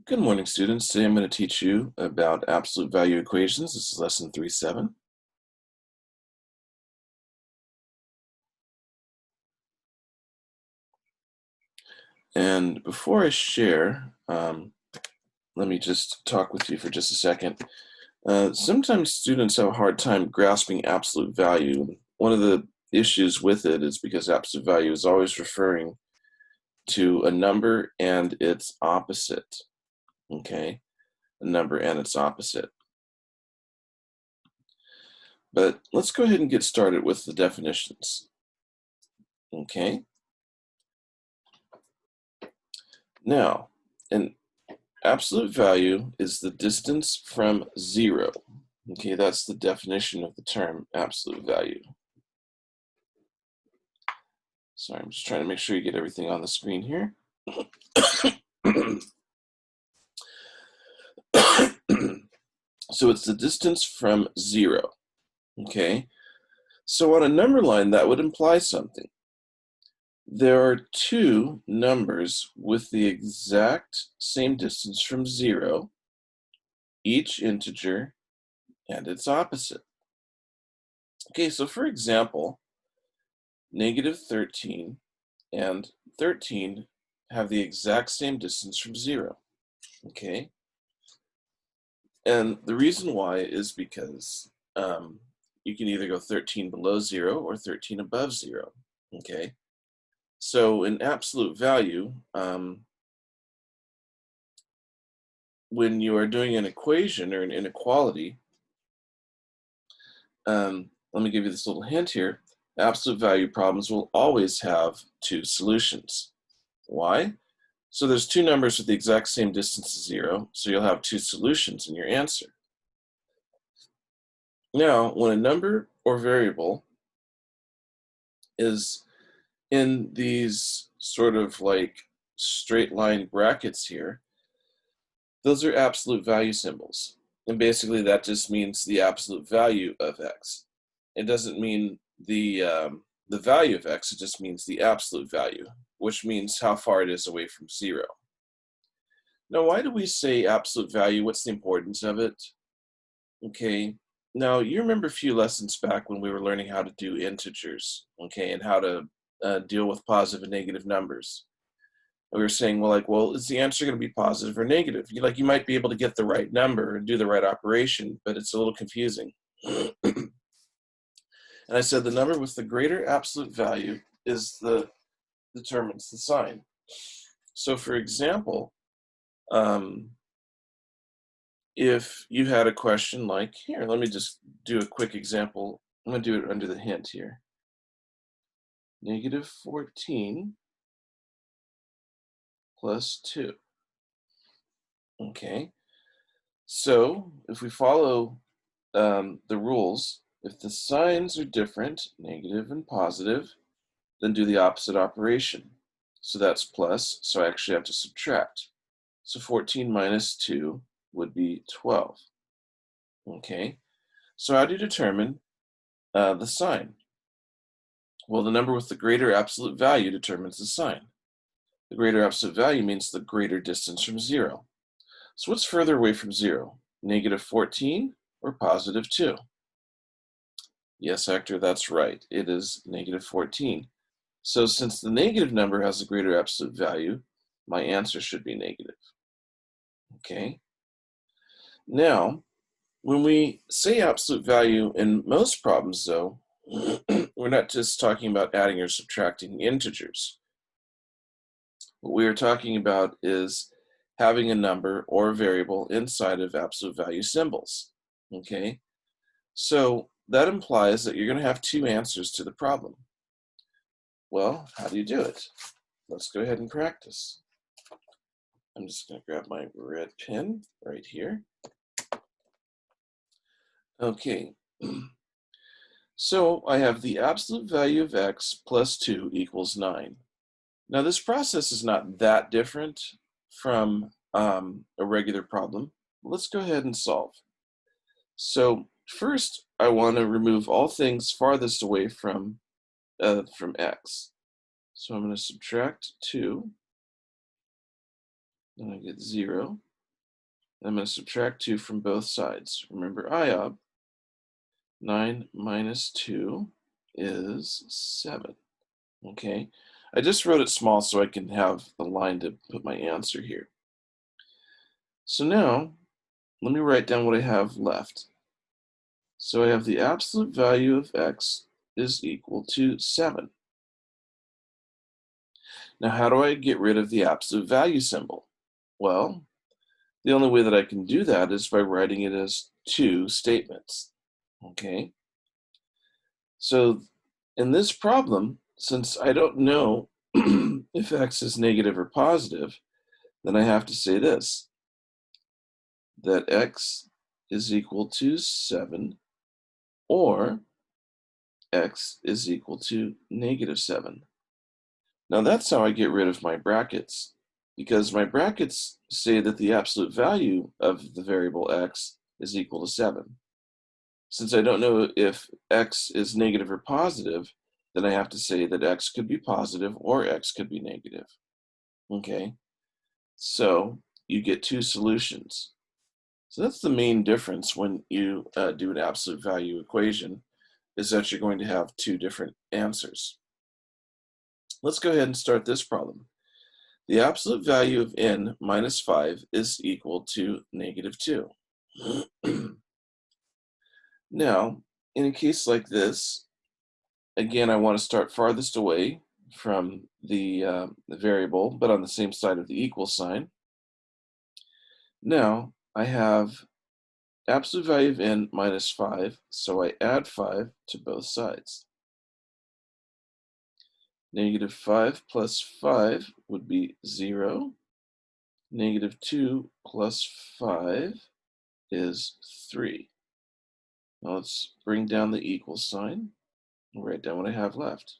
Good morning, students. Today I'm going to teach you about absolute value equations. This is lesson 3.7. And before I share, let me just talk with you for just a second. Sometimes students have a hard time grasping absolute value. One of the issues with it is because absolute value is always referring to a number and its opposite. Okay, a number and its opposite. But let's go ahead and get started with the definitions. Okay. Now, an absolute value is the distance from zero. Okay, that's the definition of the term absolute value. Sorry, I'm just trying to make sure you get everything on the screen here. So it's the distance from zero. Okay, so on a number line, that would imply something. There are two numbers with the exact same distance from zero, each integer and its opposite. Okay, so for example, -13 and 13 have the exact same distance from zero. Okay, and the reason why is because you can either go 13 below zero or 13 above zero. Okay, so in absolute value, when you are doing an equation or an inequality, let me give you this little hint here. Absolute value problems will always have two solutions. Why? So there's two numbers with the exact same distance to zero, so you'll have two solutions in your answer. Now, when a number or variable is in these sort of like straight line brackets here, those are absolute value symbols. And basically that just means the absolute value of x. It doesn't mean the value of x, it just means the absolute value, which means how far it is away from zero. Now, why do we say absolute value? What's the importance of it? Okay, now you remember a few lessons back when we were learning how to do integers, okay, and how to deal with positive and negative numbers. We were saying, well, is the answer going to be positive or negative? You might be able to get the right number and do the right operation, but it's a little confusing. And I said the number with the greater absolute value determines the sign. So for example, if you had a question like, here, let me just do a quick example. I'm going to do it under the hint here. -14 plus 2. Okay, so if we follow the rules, if the signs are different, negative and positive, then do the opposite operation. So that's plus, so I actually have to subtract. So 14 minus 2 would be 12. Okay, so how do you determine the sign? Well, the number with the greater absolute value determines the sign. The greater absolute value means the greater distance from zero. So what's further away from zero? -14 or +2? Yes, Hector, that's right. It is -14. So since the negative number has a greater absolute value, my answer should be negative. Okay. Now, when we say absolute value in most problems, though, we're not just talking about adding or subtracting integers. What we are talking about is having a number or a variable inside of absolute value symbols. Okay, so that implies that you're going to have two answers to the problem. Well, how do you do it? Let's go ahead and practice. I'm just going to grab my red pen right here. Okay, so I have the absolute value of x plus 2 equals 9. Now this process is not that different from a regular problem. Let's go ahead and solve. So first, I want to remove all things farthest away from x. So I'm going to subtract 2, and I get 0. I'm going to subtract 2 from both sides. Remember IOB, 9 minus 2 is 7. Okay, I just wrote it small so I can have the line to put my answer here. So now, let me write down what I have left. So I have the absolute value of x is equal to 7. Now, how do I get rid of the absolute value symbol? Well, the only way that I can do that is by writing it as two statements. Okay, so in this problem, since I don't know if x is negative or positive, then I have to say this, that x is equal to 7 or x is equal to negative 7. Now that's how I get rid of my brackets, because my brackets say that the absolute value of the variable x is equal to 7. Since I don't know if x is negative or positive, then I have to say that x could be positive or x could be negative. Okay, so you get two solutions. So that's the main difference when you do an absolute value equation, is that you're going to have two different answers. Let's go ahead and start this problem. The absolute value of n minus 5 is equal to negative 2. Now, in a case like this, again, I want to start farthest away from the variable, but on the same side of the equal sign. Now, I have absolute value of n minus 5, so I add 5 to both sides. Negative 5 plus 5 would be 0. Negative 2 plus 5 is 3. Now let's bring down the equal sign and write down what I have left.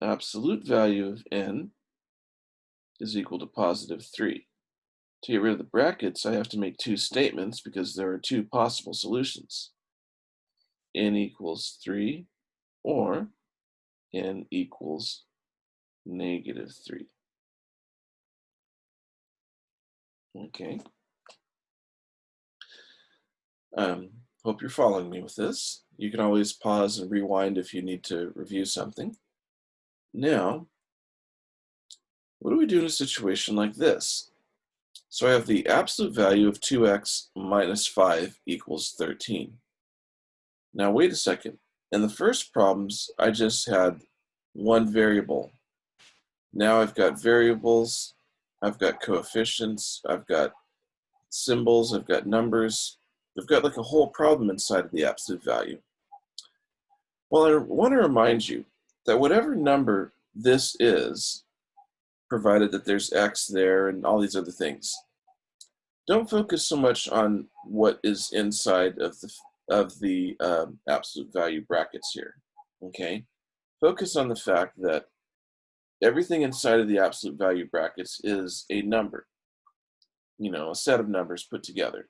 Absolute value of n is equal to positive 3. To get rid of the brackets, I have to make two statements because there are two possible solutions. N equals 3 or n equals negative 3. Okay. Hope you're following me with this. You can always pause and rewind if you need to review something. Now, what do we do in a situation like this? So I have the absolute value of 2x minus 5 equals 13. Now wait a second. In the first problems, I just had one variable. Now I've got variables, I've got coefficients, I've got symbols, I've got numbers. I've got like a whole problem inside of the absolute value. Well, I want to remind you that whatever number this is, provided that there's x there and all these other things, don't focus so much on what is inside of the absolute value brackets here. Okay, focus on the fact that everything inside of the absolute value brackets is a number. You know, a set of numbers put together.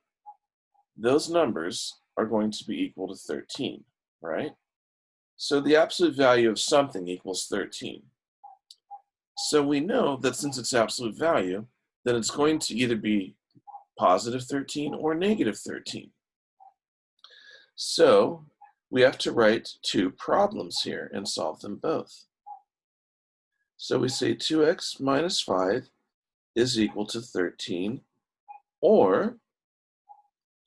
Those numbers are going to be equal to 13, right? So the absolute value of something equals 13. So we know that since it's absolute value, then it's going to either be positive 13 or negative 13. So we have to write two problems here and solve them both. So we say 2x minus 5 is equal to 13, or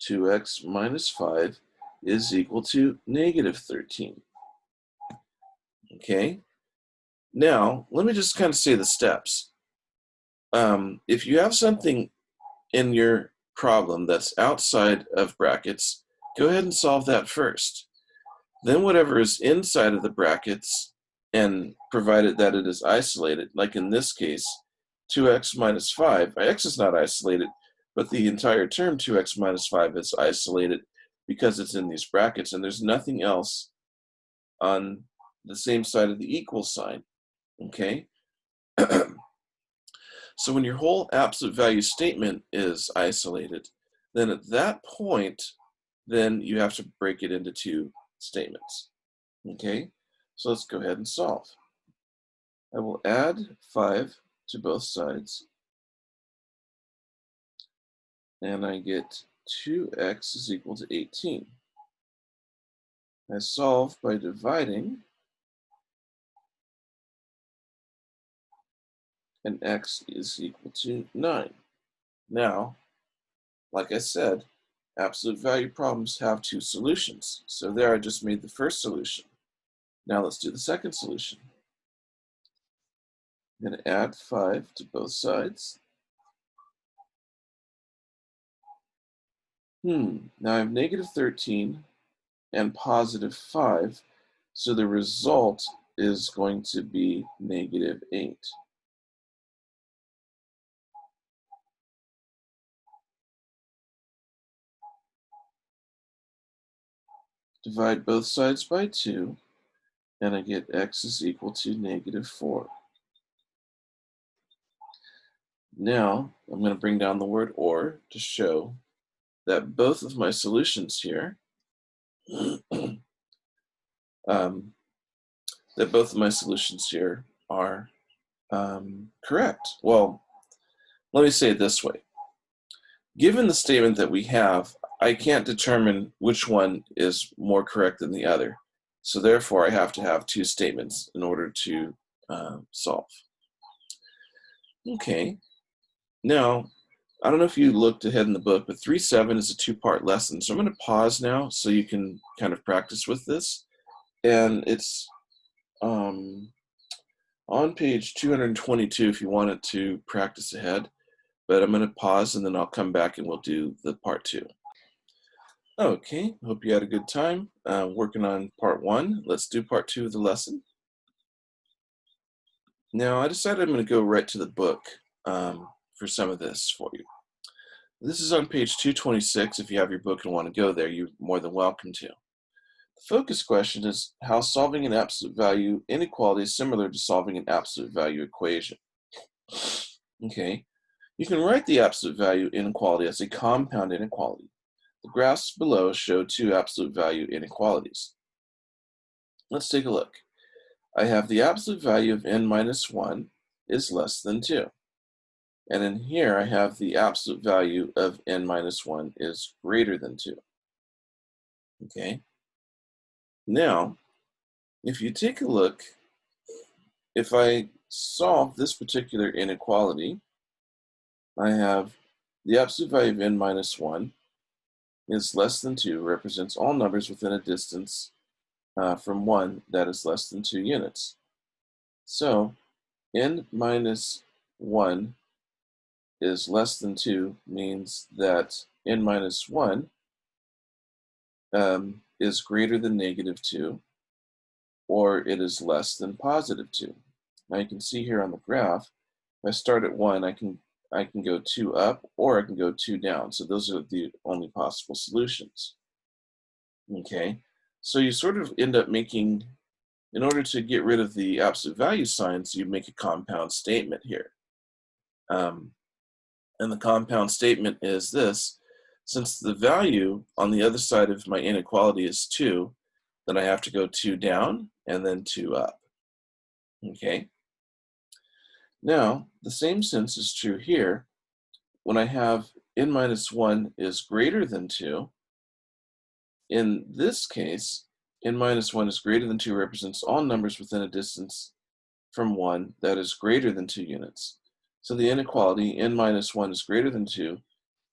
2x minus 5 is equal to negative 13. Okay, now let me just kind of say the steps. If you have something in your problem that's outside of brackets, go ahead and solve that first. Then whatever is inside of the brackets, and provided that it is isolated, like in this case, 2x minus 5, x is not isolated, but the entire term 2x minus 5 is isolated because it's in these brackets, and there's nothing else on the same side of the equal sign, okay? So when your whole absolute value statement is isolated, then at that point, then you have to break it into two statements. Okay, so let's go ahead and solve. I will add 5 to both sides. and I get 2x is equal to 18. I solve by dividing, and x is equal to 9. Now, like I said, absolute value problems have two solutions. So there I just made the first solution. Now let's do the second solution. I'm going to add 5 to both sides. Now I have negative 13 and positive 5. So the result is going to be negative 8. Divide both sides by 2, and I get x is equal to negative 4. Now, I'm going to bring down the word or to show that both of my solutions here, um, are correct. Well, let me say it this way. Given the statement that we have, I can't determine which one is more correct than the other. So therefore, I have to have two statements in order to solve. Okay. Now, I don't know if you looked ahead in the book, but 3.7 is a two-part lesson. So I'm going to pause now so you can kind of practice with this. And it's on page 222 if you wanted to practice ahead. But I'm going to pause and then I'll come back and we'll do the part 2. Okay, hope you had a good time working on part 1. Let's do part 2 of the lesson. Now, I decided I'm going to go right to the book for some of this for you. This is on page 226. If you have your book and want to go there, you're more than welcome to. The focus question is how solving an absolute value inequality is similar to solving an absolute value equation. Okay, you can write the absolute value inequality as a compound inequality. The graphs below show two absolute value inequalities. Let's take a look. I have the absolute value of n minus 1 is less than 2. And in here, I have the absolute value of n minus 1 is greater than 2. Okay. Now, if you take a look, if I solve this particular inequality, I have the absolute value of n minus 1 is less than 2, represents all numbers within a distance from 1 that is less than 2 units. So, n minus 1 is less than 2 means that n minus 1 is greater than negative 2, or it is less than positive 2. Now you can see here on the graph, if I start at 1, I can go 2 up, or I can go 2 down. So those are the only possible solutions. Okay, so you sort of end up making, in order to get rid of the absolute value signs, you make a compound statement here. And the compound statement is this: since the value on the other side of my inequality is 2, then I have to go 2 down and then 2 up. Okay. Now, the same sense is true here. When I have n minus 1 is greater than 2, in this case, n minus 1 is greater than 2 represents all numbers within a distance from 1 that is greater than 2 units. So the inequality n minus 1 is greater than 2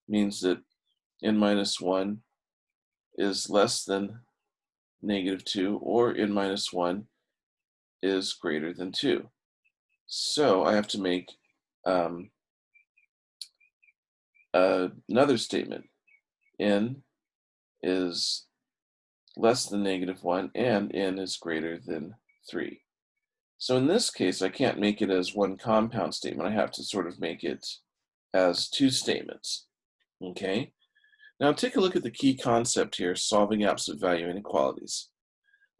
means that n minus 1 is less than negative 2, or n minus 1 is greater than 2. So I have to make another statement. N is less than negative 1, and n is greater than 3. So in this case, I can't make it as one compound statement. I have to sort of make it as two statements. Okay? Now take a look at the key concept here, solving absolute value inequalities.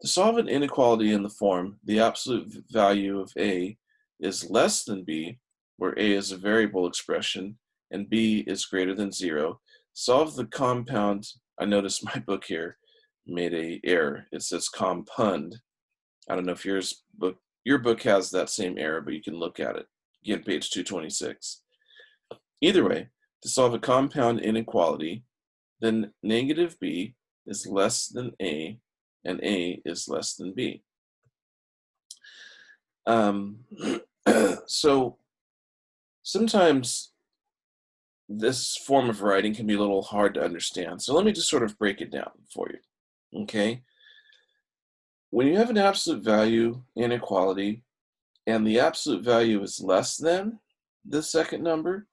To solve an inequality in the form, the absolute value of A is less than B, where A is a variable expression and B is greater than 0, solve the compound. I noticed my book here made an error. It says compound. I don't know if your book has that same error, but you can look at it. Again, page 226. Either way, To solve a compound inequality, then negative b is less than a, and a is less than b. So sometimes this form of writing can be a little hard to understand. So let me just sort of break it down for you, okay? When you have an absolute value inequality and the absolute value is less than the second number,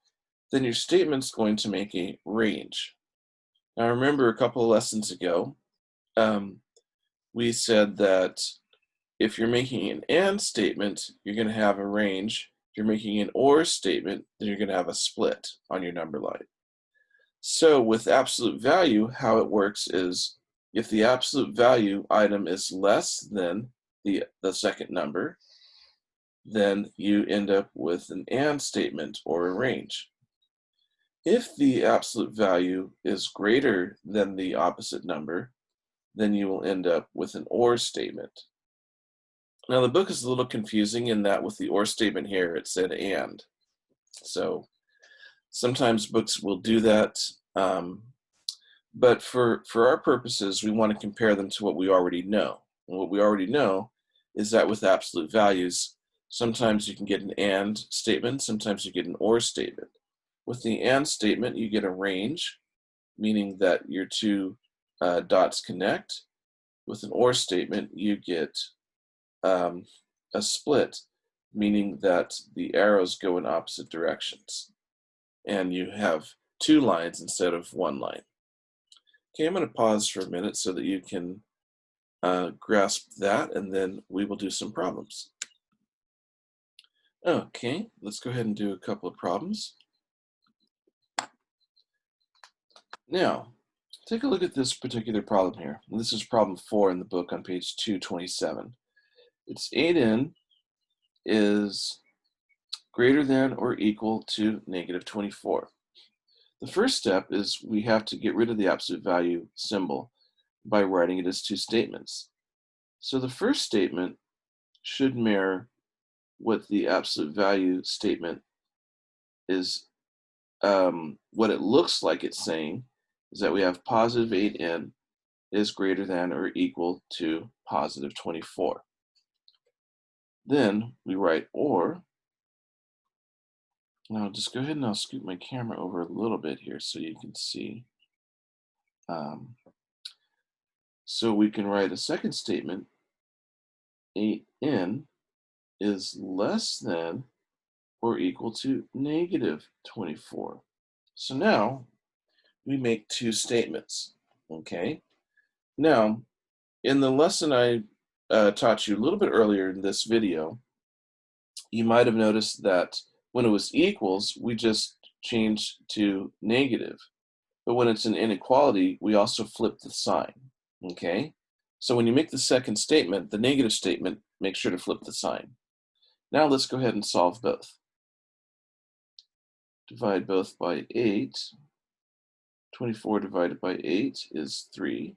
then your statement's going to make a range. Now remember a couple of lessons ago, we said that if you're making an and statement, you're going to have a range. If you're making an or statement, then you're going to have a split on your number line. So with absolute value, how it works is if the absolute value item is less than the second number, then you end up with an and statement or a range. If the absolute value is greater than the opposite number, then you will end up with an or statement. Now the book is a little confusing in that with the or statement here, it said and. So sometimes books will do that. But for our purposes, we want to compare them to what we already know. And what we already know is that with absolute values, sometimes you can get an and statement, sometimes you get an or statement. With the and statement, you get a range, meaning that your two dots connect. With an or statement, you get a split, meaning that the arrows go in opposite directions. And you have two lines instead of one line. Okay, I'm going to pause for a minute so that you can grasp that, and then we will do some problems. Okay, let's go ahead and do a couple of problems. Now, take a look at this particular problem here. This is problem 4 in the book on page 227. It's 8n is greater than or equal to negative 24. The first step is we have to get rid of the absolute value symbol by writing it as two statements. So the first statement should mirror what the absolute value statement is. What it looks like it's saying is that we have positive 8n is greater than or equal to positive 24. Then we write or. Now just go ahead and I'll scoot my camera over a little bit here so you can see. So we can write a second statement, 8n is less than or equal to negative 24. So now we make two statements, okay? Now, in the lesson I taught you a little bit earlier in this video, you might have noticed that when it was equals, we just changed to negative. But when it's an inequality, we also flip the sign, okay? So when you make the second statement, the negative statement, make sure to flip the sign. Now let's go ahead and solve both. Divide both by 8. 24 divided by 8 is 3.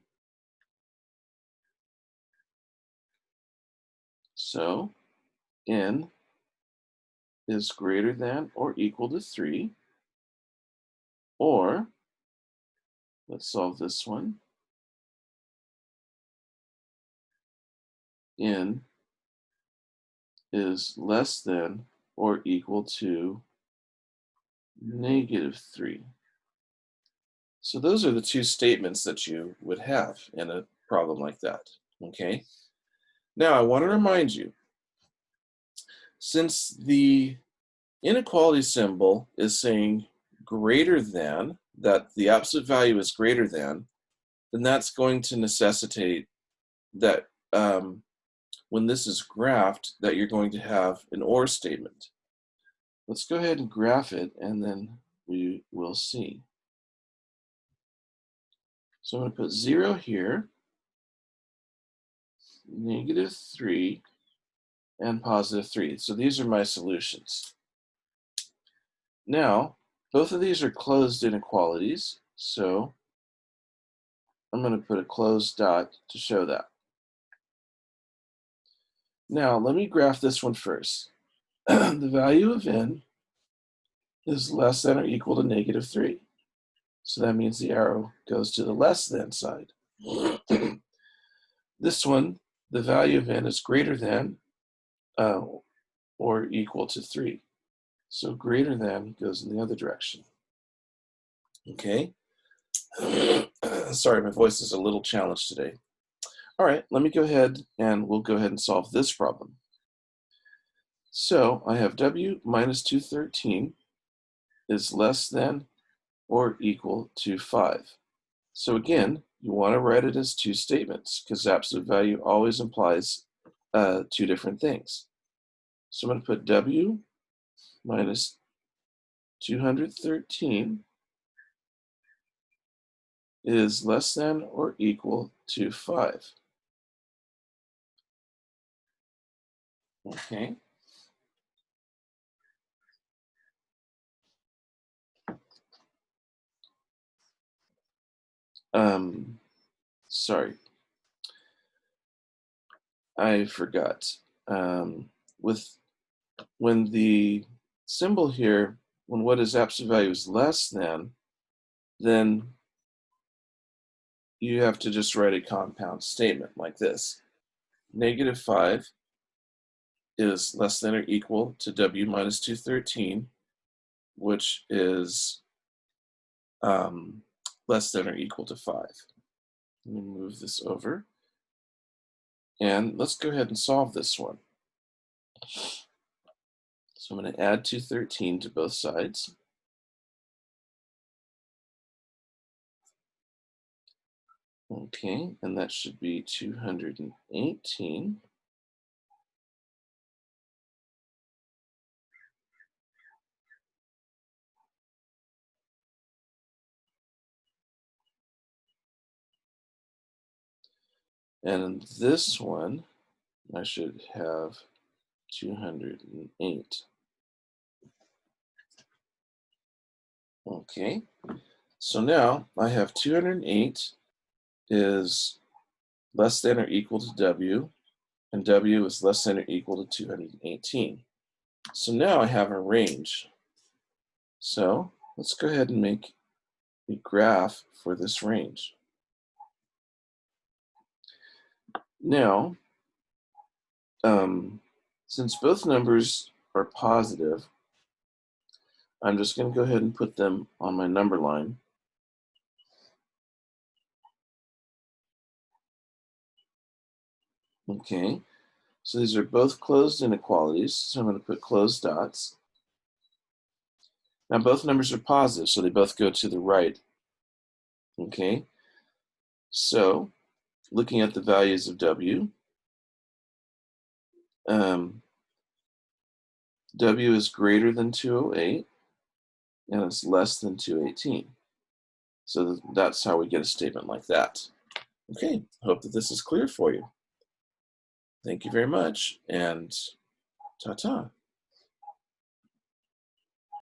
So n is greater than or equal to 3. Or, let's solve this one. N is less than or equal to negative 3. So those are the two statements that you would have in a problem like that, okay? Now I want to remind you, since the inequality symbol is saying greater than, that the absolute value is greater than, then that's going to necessitate that when this is graphed, that you're going to have an or statement. Let's go ahead and graph it, and then we will see. So I'm going to put 0 here, negative 3, and positive 3. So these are my solutions. Now, both of these are closed inequalities, so I'm going to put a closed dot to show that. Now, let me graph this one first. The value of n is less than or equal to -3. So that means the arrow goes to the less than side. This one, the value of n is greater than or equal to 3. So greater than goes in the other direction. Okay. Sorry, my voice is a little challenged today. All right, let me go ahead and we'll go ahead and solve this problem. So I have w minus 213 is less than or equal to 5. So again, you want to write it as two statements because absolute value always implies two different things. So I'm going to put w minus 213 is less than or equal to 5. Okay. Sorry, I forgot. With when the symbol here, when what is absolute value is less than, then you have to just write a compound statement like this. -5 is less than or equal to w minus 213, which is less than or equal to 5. Let me move this over. And let's go ahead and solve this one. So I'm going to add 213 to both sides. Okay, and that should be 218. And in this one, I should have 208. Okay, so now I have 208 is less than or equal to w, and w is less than or equal to 218. So now I have a range. So let's go ahead and make a graph for this range. Now, since both numbers are positive, I'm just going to go ahead and put them on my number line. Okay, so these are both closed inequalities, so I'm going to put closed dots. Now both numbers are positive, so they both go to the right. Okay, so looking at the values of w, w is greater than 208, and it's less than 218. So that's how we get a statement like that. Okay, hope that this is clear for you. Thank you very much, and ta-ta.